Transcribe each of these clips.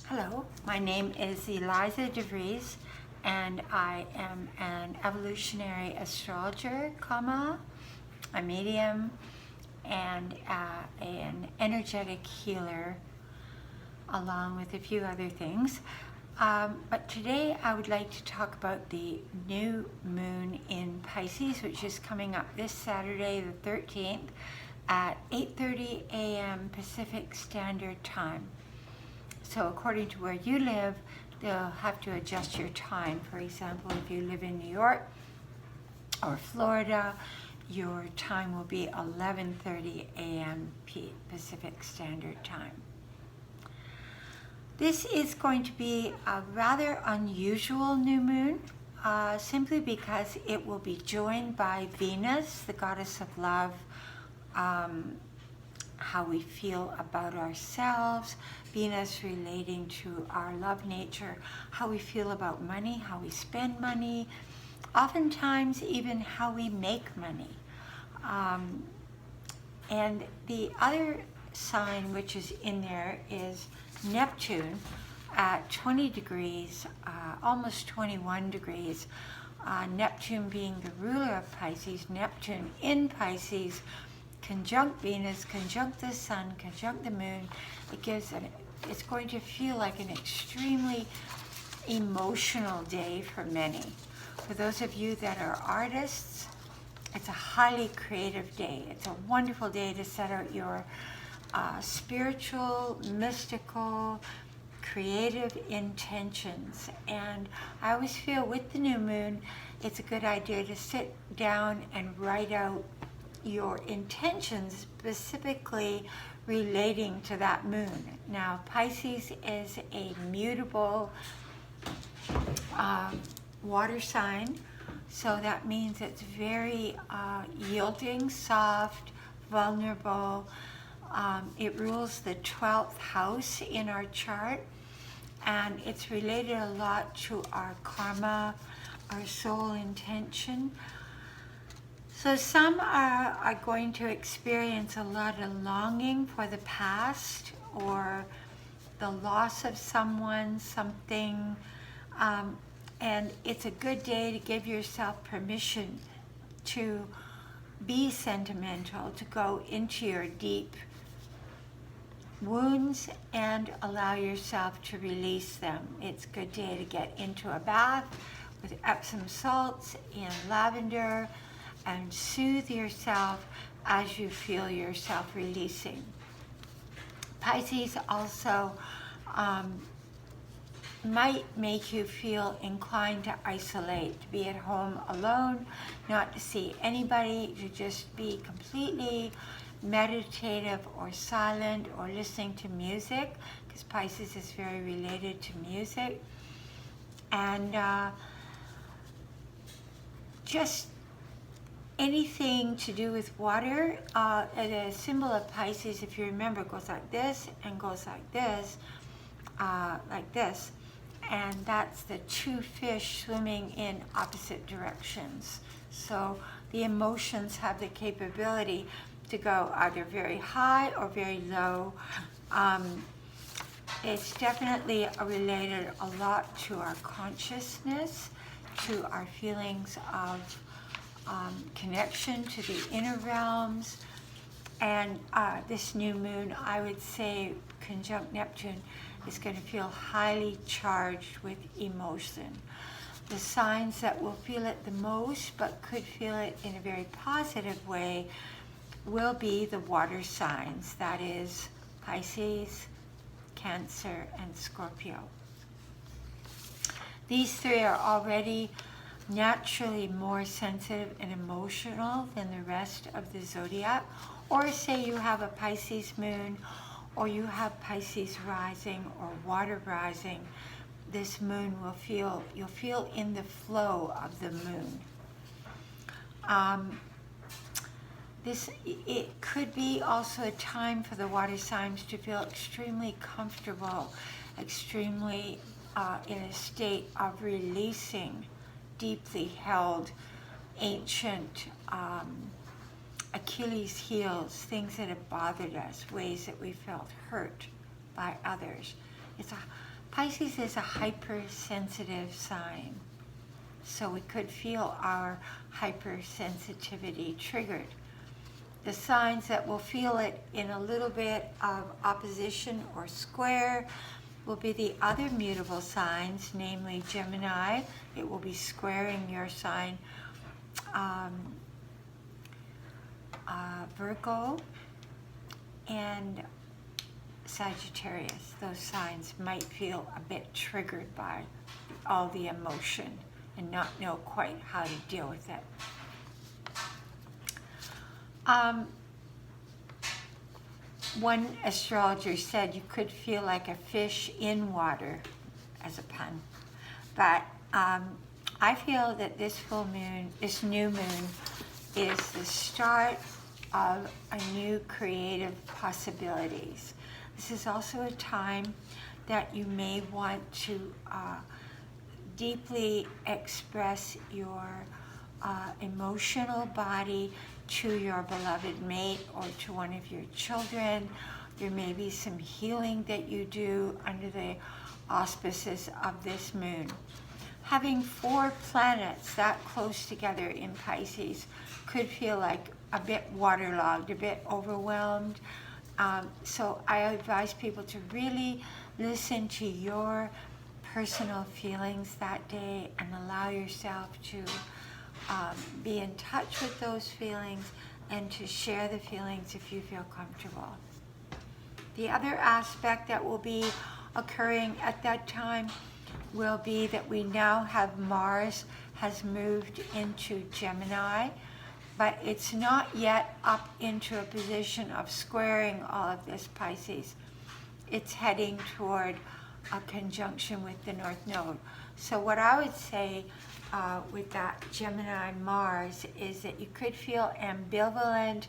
Hello, my name is Eliza Vries, and I am an evolutionary astrologer, a medium, and an energetic healer, along with a few other things. But today I would like to talk about the new moon in Pisces, which is coming up this Saturday, the 13th, at 8:30 a.m. Pacific Standard Time. So according to where you live, they'll have to adjust your time. For example, if you live in New York or Florida, your time will be 11:30 a.m. Pacific Standard Time. This is going to be a rather unusual new moon, simply because it will be joined by Venus, the goddess of love, how we feel about ourselves, Venus relating to our love nature, how we feel about money, how we spend money, oftentimes even how we make money. And the other sign which is in there is Neptune at 20 degrees, almost 21 degrees. Neptune being the ruler of Pisces, Neptune in Pisces, conjunct Venus, conjunct the sun, conjunct the moon. It's going to feel like an extremely emotional day for many. For those of you that are artists, it's a highly creative day. It's a wonderful day to set out your spiritual, mystical, creative intentions. And I always feel with the new moon, it's a good idea to sit down and write out your intentions specifically relating to that moon. Now, Pisces is a mutable water sign, so that means it's very yielding, soft, vulnerable. It rules the 12th house in our chart, and it's related a lot to our karma, our soul intention. So some are going to experience a lot of longing for the past or the loss of someone, something, and it's a good day to give yourself permission to be sentimental, to go into your deep wounds and allow yourself to release them. It's a good day to get into a bath with Epsom salts and lavender, and soothe yourself as you feel yourself releasing. Pisces also might make you feel inclined to isolate, to be at home alone, not to see anybody, to just be completely meditative or silent or listening to music, because Pisces is very related to music. And just anything to do with water. The symbol of Pisces, if you remember, goes like this and goes like this, and that's the two fish swimming in opposite directions. So the emotions have the capability to go either very high or very low. It's definitely related a lot to our consciousness, to our feelings of connection to the inner realms. And this new moon, I would say, conjunct Neptune, is going to feel highly charged with emotion. The signs that will feel it the most, but could feel it in a very positive way, will be the water signs, that is Pisces, Cancer, and Scorpio. These three are already naturally more sensitive and emotional than the rest of the zodiac. Or say you have a Pisces moon, or you have Pisces rising or water rising, this moon you'll feel in the flow of the moon. It could be also a time for the water signs to feel extremely comfortable, extremely in a state of releasing deeply held, ancient Achilles heels, things that have bothered us, ways that we felt hurt by others. It's a Pisces is a hypersensitive sign, so we could feel our hypersensitivity triggered. The signs that will feel it in a little bit of opposition or square will be the other mutable signs, namely Gemini. It will be squaring your sign, Virgo, and Sagittarius. Those signs might feel a bit triggered by all the emotion and not know quite how to deal with it. One astrologer said you could feel like a fish in water, as a pun. But I feel that this full moon, this new moon, is the start of a new creative possibilities. This is also a time that you may want to deeply express your emotional body to your beloved mate or to one of your children. There may be some healing that you do under the auspices of this moon. Having 4 planets that close together in Pisces could feel like a bit waterlogged, a bit overwhelmed. So I advise people to really listen to your personal feelings that day and allow yourself to be in touch with those feelings and to share the feelings if you feel comfortable. The other aspect that will be occurring at that time will be that we now have Mars has moved into Gemini, but it's not yet up into a position of squaring all of this Pisces. It's heading toward a conjunction with the North Node. So what I would say with that Gemini Mars is that you could feel ambivalent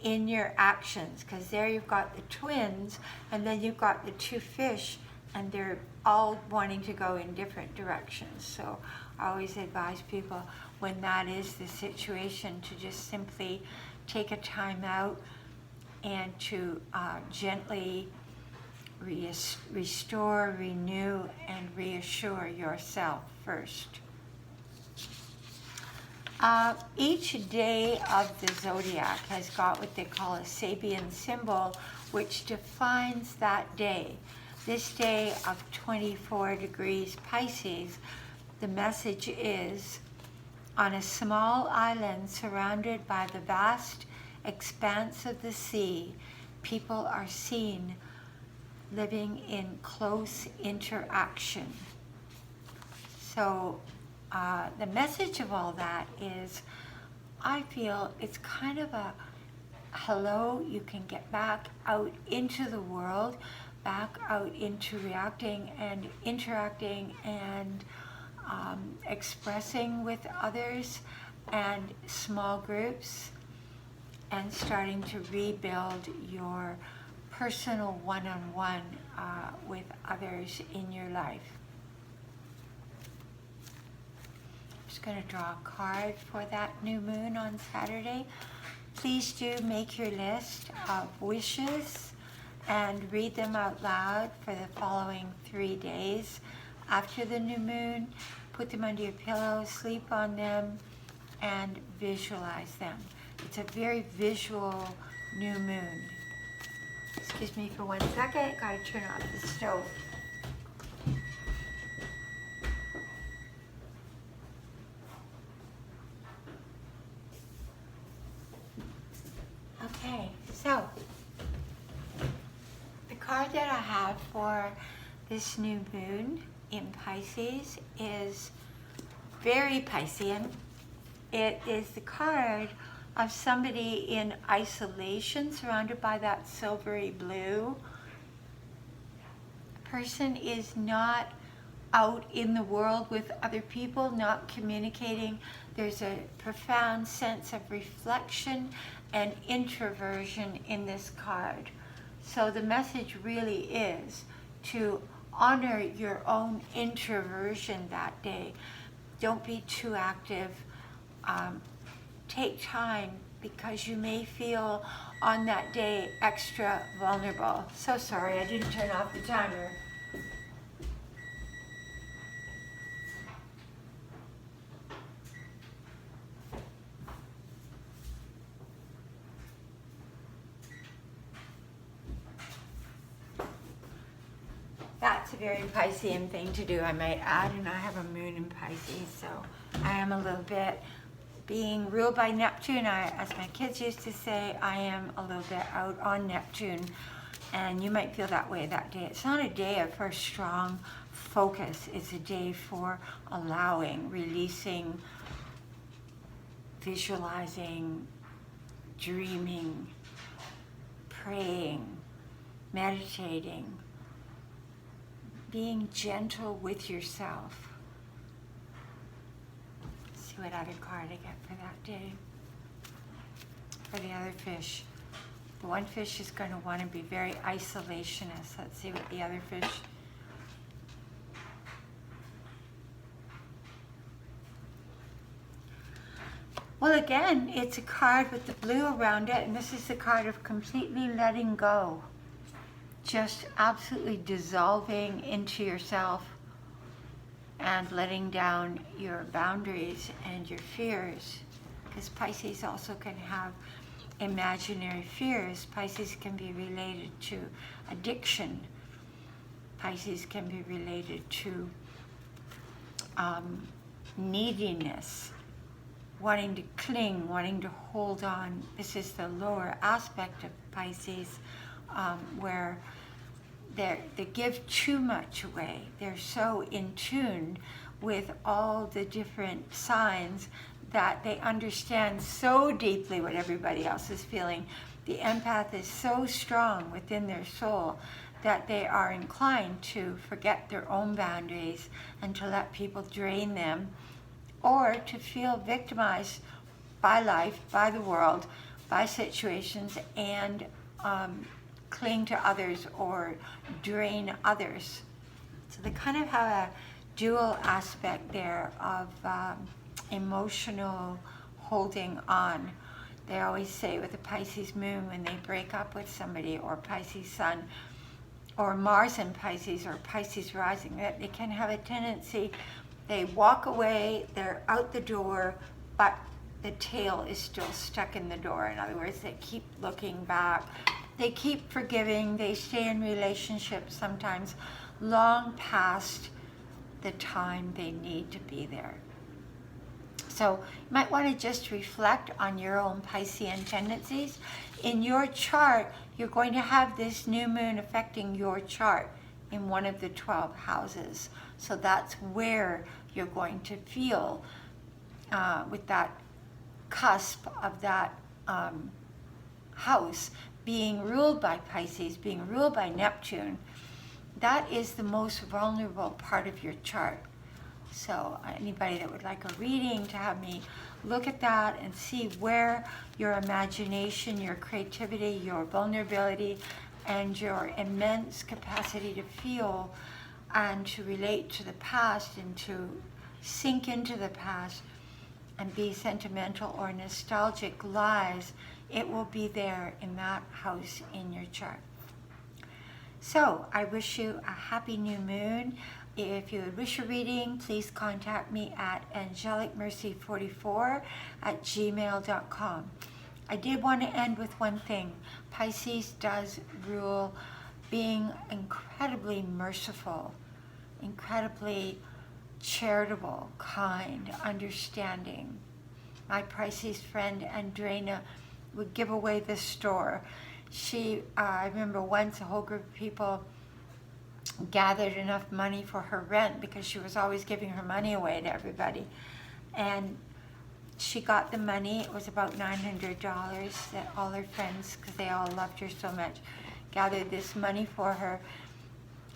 in your actions, because there you've got the twins and then you've got the 2 fish, and they're all wanting to go in different directions. So I always advise people when that is the situation to just simply take a time out and to gently restore, renew, and reassure yourself first. Each day of the zodiac has got what they call a Sabian Symbol, which defines that day. This day of 24 degrees Pisces, the message is, on a small island surrounded by the vast expanse of the sea, people are seen living in close interaction. So the message of all that is, I feel it's kind of a hello, you can get back out into the world, back out into reacting and interacting and expressing with others and small groups, and starting to rebuild your personal one-on-one with others in your life. I'm just going to draw a card for that new moon on Saturday. Please do make your list of wishes and read them out loud for the following 3 days after the new moon. Put them under your pillow, sleep on them, and visualize them. It's a very visual new moon. Excuse me for 1 second, gotta turn off the stove. Okay, so the card that I have for this new moon in Pisces is very Piscean. It is the card of somebody in isolation, surrounded by that silvery blue. The person is not out in the world with other people, not communicating. There's a profound sense of reflection and introversion in this card. So the message really is to honor your own introversion that day. Don't be too active. Take time, because you may feel on that day extra vulnerable. So sorry, I didn't turn off the timer. that's a very Piscean thing to do, I might add, and I have a moon in Pisces, so I am a little bit being ruled by Neptune. As my kids used to say, I am a little bit out on Neptune, and you might feel that way that day. It's not a day for strong focus. It's a day for allowing, releasing, visualizing, dreaming, praying, meditating, being gentle with yourself. Let's see what other card I get for that day. For the other fish. The one fish is going to want to be very isolationist. Let's see what the other fish. Well, again, it's a card with the blue around it, and this is the card of completely letting go. Just absolutely dissolving into yourself and letting down your boundaries and your fears. Because Pisces also can have imaginary fears. Pisces can be related to addiction. Pisces can be related to neediness, wanting to cling, wanting to hold on. This is the lower aspect of Pisces, where they give too much away. They're so in tune with all the different signs that they understand so deeply what everybody else is feeling. The empath is so strong within their soul that they are inclined to forget their own boundaries and to let people drain them, or to feel victimized by life, by the world, by situations, and cling to others or drain others. So they kind of have a dual aspect there of emotional holding on. They always say with the Pisces moon, when they break up with somebody, or Pisces sun, or Mars in Pisces, or Pisces rising, that they can have a tendency, they walk away, they're out the door, but the tail is still stuck in the door. In other words, they keep looking back. They keep forgiving. They stay in relationships sometimes long past the time they need to be there. So you might want to just reflect on your own Piscean tendencies. In your chart, you're going to have this new moon affecting your chart in one of the 12 houses. So that's where you're going to feel with that cusp of that house being ruled by Pisces, being ruled by Neptune. That is the most vulnerable part of your chart. So anybody that would like a reading, to have me look at that and see where your imagination, your creativity, your vulnerability, and your immense capacity to feel and to relate to the past and to sink into the past and be sentimental or nostalgic lies, it will be there in that house in your chart. So I wish you a happy new moon. If you would wish a reading, please contact me at angelicmercy44@gmail.com. I did want to end with one thing. Pisces does rule being incredibly merciful, incredibly charitable, kind, understanding. My Pisces friend Andrena would give away the store. I remember once a whole group of people gathered enough money for her rent, because she was always giving her money away to everybody. And she got the money. It was about $900 that all her friends, because they all loved her so much, gathered this money for her.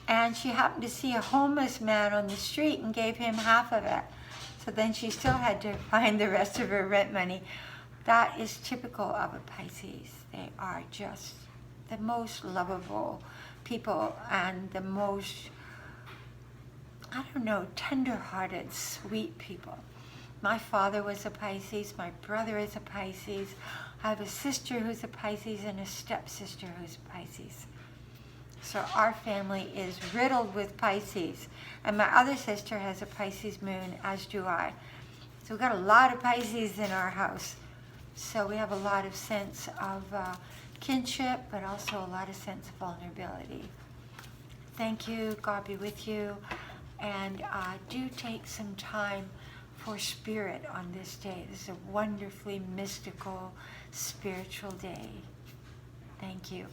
And she happened to see a homeless man on the street and gave him half of it. So then she still had to find the rest of her rent money. That is typical of a Pisces. They are just the most lovable people and the most, tender-hearted, sweet people. My father was a Pisces. My brother is a Pisces. I have a sister who's a Pisces and a stepsister who's a Pisces. So our family is riddled with Pisces. And my other sister has a Pisces moon, as do I. So we've got a lot of Pisces in our house. So we have a lot of sense of kinship, but also a lot of sense of vulnerability. Thank you. God be with you. And do take some time for spirit on this day. This is a wonderfully mystical, spiritual day. Thank you.